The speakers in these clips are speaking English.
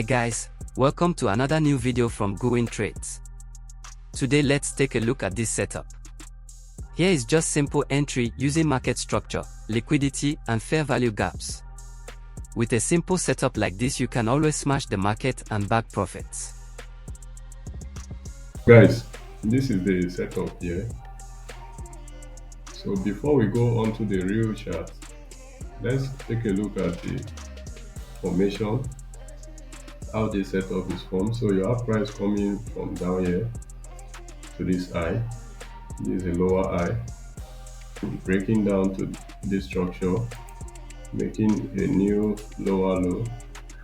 guys, welcome to another new video from GoInTrades. Today let's take a look at this setup. Here is just simple entry using market structure, liquidity and fair value gaps. With a simple setup like this, you can always smash the market and bag profits. Guys, this is the setup here. So before we go on to the real chart, let's take a look at the formation, how this setup is formed. So you have price coming from down here to this high. This is a lower high, breaking down to this structure, making a new lower low.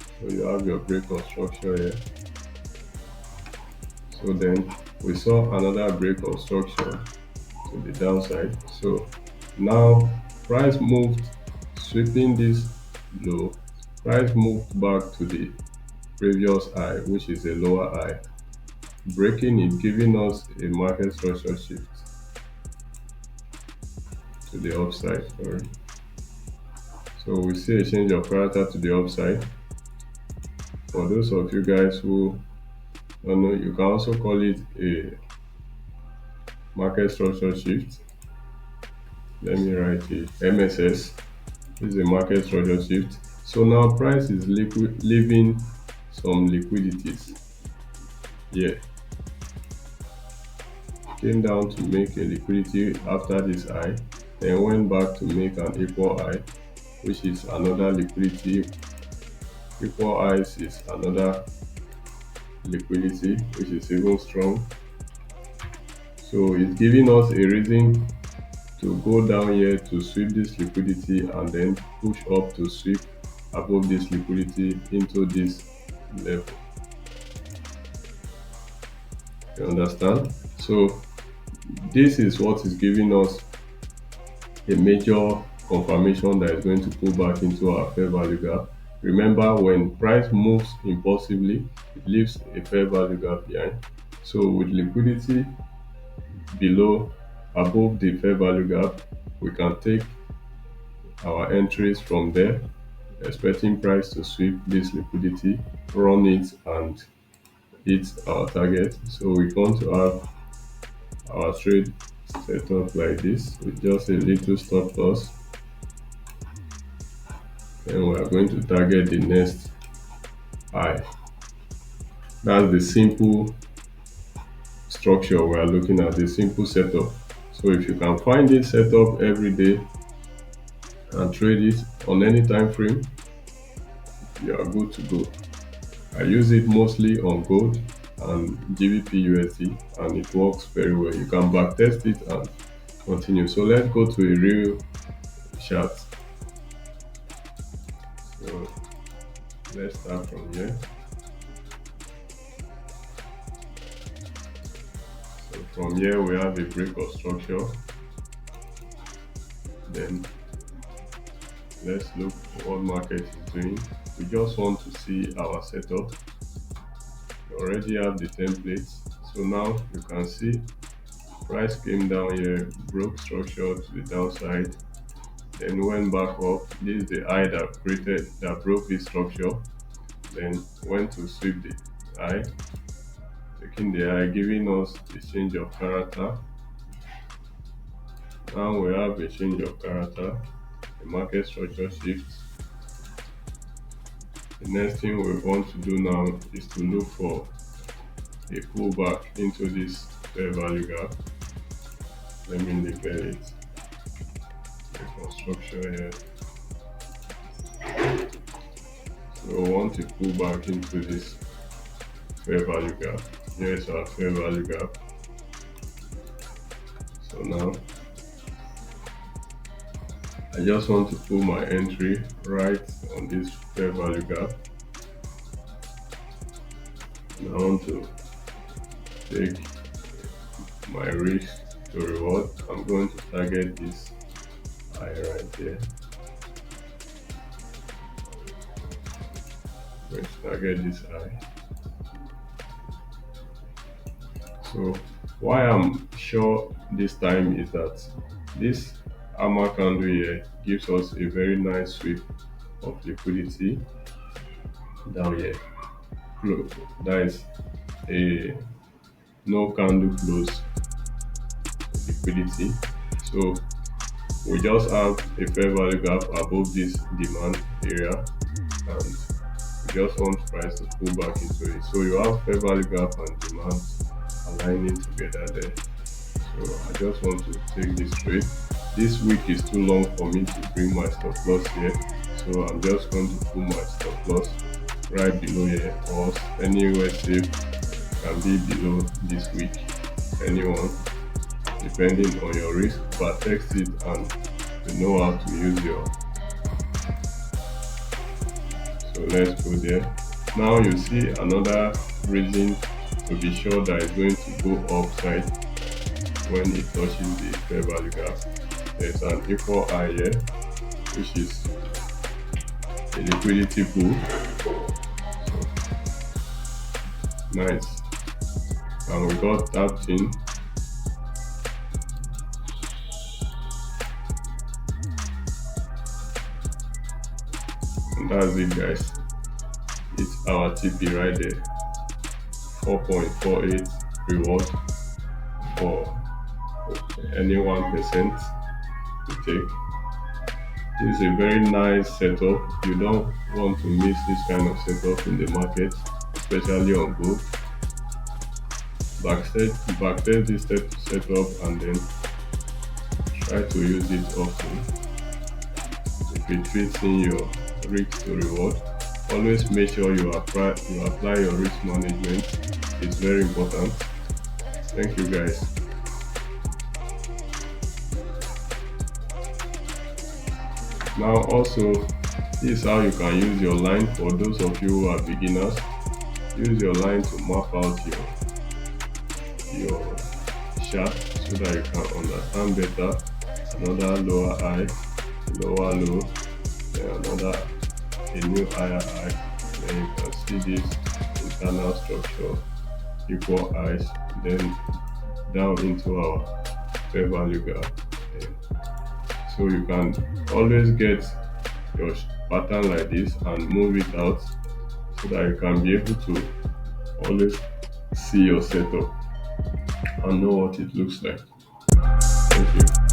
So you have your break of structure here. So then we saw another break of structure to the downside. So now price moved, sweeping this low. Price moved back to the previous high, which is a lower high, breaking it, giving us a market structure shift to the upside. Sorry. So we see a change of character to the upside. For those of you guys who don't know, you can also call it a market structure shift. Let me write it. MSS is a market structure shift. So now price is leaving some liquidities. Yeah, came down to make a liquidity after this high, then went back to make an equal high, which is another liquidity. Equal highs is another liquidity, which is even strong. So it's giving us a reason to go down here to sweep this liquidity and then push up to sweep above this liquidity into this level. You understand? So this is what is giving us a major confirmation that is going to pull back into our fair value gap. Remember, when price moves impulsively, it leaves a fair value gap behind. So with liquidity above the fair value gap, we can take our entries from there, expecting price to sweep this liquidity, run it and hit our target. So we want to have our trade set up like this with just a little stop loss. Then we are going to target the next high. That's the simple structure we are looking at, the simple setup. So if you can find this setup every day and trade it on any time frame, you are good to go. I use it mostly on gold and GBP USD, and it works very well. You can backtest it and continue. So let's go to a real chart. So let's start from here. So from here we have a break of structure. Then let's look what market is doing. We just want to see our setup. We already have the templates. So now you can see price came down here, broke structure to the downside, then went back up. This is the high that broke this structure, then went to sweep the high, taking the high, giving us the change of character. Now we have a change of character, the market structure shifts. The next thing we want to do now is to look for a pullback into this fair value gap. Let me label it. The structure here. So we want to pull back into this fair value gap. Here is our fair value gap. So now I just want to pull my entry right on this fair value gap. And I want to take my risk to reward. I'm going to target this high right here. I'm going to target this high. So why I'm sure this time is that this hammer candle here gives us a very nice sweep of liquidity down here. that is a no candle close liquidity. So we just have a fair value gap above this demand area, and we just want price to pull back into it. So you have fair value gap and demand aligning together there. So I just want to take this trade. This week is too long for me to bring my stop loss here. So I'm just going to put my stop loss right below here, or anywhere safe can be below this week. Anyone, depending on your risk, but text it and you know how to use your. So let's go there. Now you see another reason to be sure that it's going to go upside when it touches the fair value gap. There's an equal high here, which is a liquidity pool. Nice. And we got tapped in. And that's it, guys. It's our TP right there. 4.48 reward for any 1% to take. This is a very nice setup. You don't want to miss this kind of setup in the market, especially on gold. Backtest this setup and then try to use it often. If it fits in your risk to reward, always make sure you apply your risk management. It's very important. Thank you, guys. Now also, this is how you can use your line. For those of you who are beginners, use your line to map out your chart so that you can understand better. Another lower high, lower low, then another a new higher high. Then you can see this internal structure, equal highs, then down into our fair value gap. So you can always get your pattern like this and move it out so that you can be able to always see your setup and know what it looks like. Thank you.